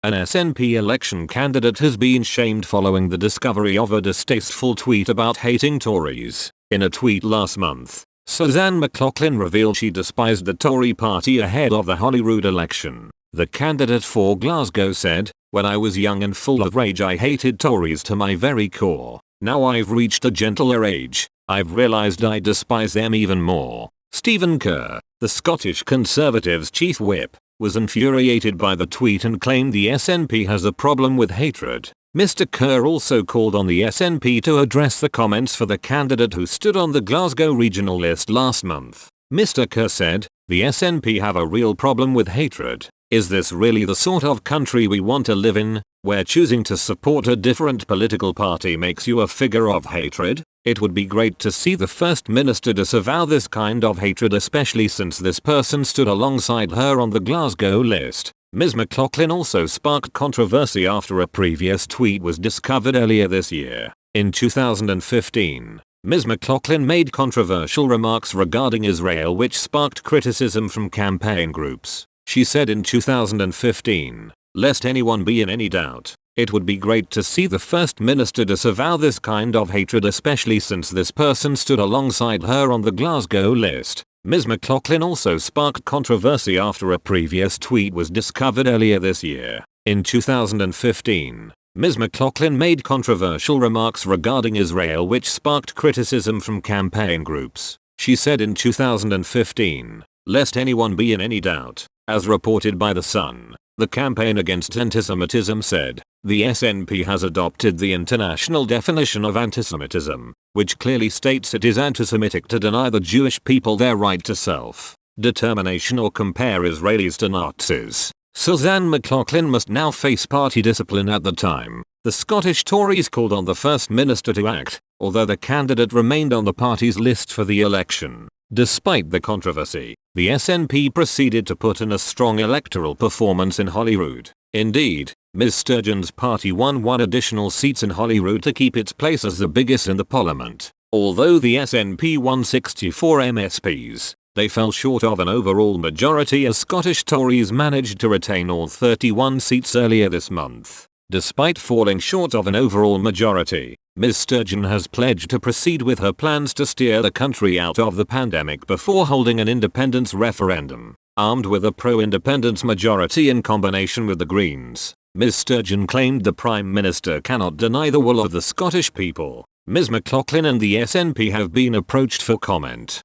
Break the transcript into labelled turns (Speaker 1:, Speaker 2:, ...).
Speaker 1: An SNP election candidate has been shamed following the discovery of a distasteful tweet about hating Tories. In a tweet last month, Suzanne McLaughlin revealed she despised the Tory party ahead of the Holyrood election. The candidate for Glasgow said, "When I was young and full of rage I hated Tories to my very core. Now I've reached a gentler age, I've realised I despise them even more." Stephen Kerr, the Scottish Conservatives' chief whip, was infuriated by the tweet and claimed the SNP has a problem with hatred. Mr. Kerr also called on the SNP to address the comments for the candidate who stood on the Glasgow regional list last month. Mr. Kerr said, "The SNP have a real problem with hatred. Is this really the sort of country we want to live in, where choosing to support a different political party makes you a figure of hatred? It would be great to see the First Minister disavow this kind of hatred, especially since this person stood alongside her on the Glasgow list." Ms. McLaughlin also sparked controversy after a previous tweet was discovered earlier this year. In 2015, Ms. McLaughlin made controversial remarks regarding Israel which sparked criticism from campaign groups. She said in 2015, "Lest anyone be in any doubt, it would be great to see the First Minister disavow this kind of hatred, especially since this person stood alongside her on the Glasgow list." Ms. McLaughlin also sparked controversy after a previous tweet was discovered earlier this year. In 2015, Ms. McLaughlin made controversial remarks regarding Israel which sparked criticism from campaign groups. She said in 2015, "Lest anyone be in any doubt," as reported by The Sun, the campaign against antisemitism said, "The SNP has adopted the international definition of antisemitism, which clearly states it is anti-Semitic to deny the Jewish people their right to self-determination or compare Israelis to Nazis." Suzanne McLaughlin must now face party discipline. At the time, the Scottish Tories called on the First Minister to act, although the candidate remained on the party's list for the election. Despite the controversy, the SNP proceeded to put in a strong electoral performance in Holyrood. Indeed, Ms. Sturgeon's party won 1 additional seats in Holyrood to keep its place as the biggest in the parliament. Although the SNP won 64 MSPs, they fell short of an overall majority as Scottish Tories managed to retain all 31 seats earlier this month. Despite falling short of an overall majority, Ms. Sturgeon has pledged to proceed with her plans to steer the country out of the pandemic before holding an independence referendum. Armed with a pro-independence majority in combination with the Greens, Ms. Sturgeon claimed the Prime Minister cannot deny the will of the Scottish people. Ms. McLaughlin and the SNP have been approached for comment.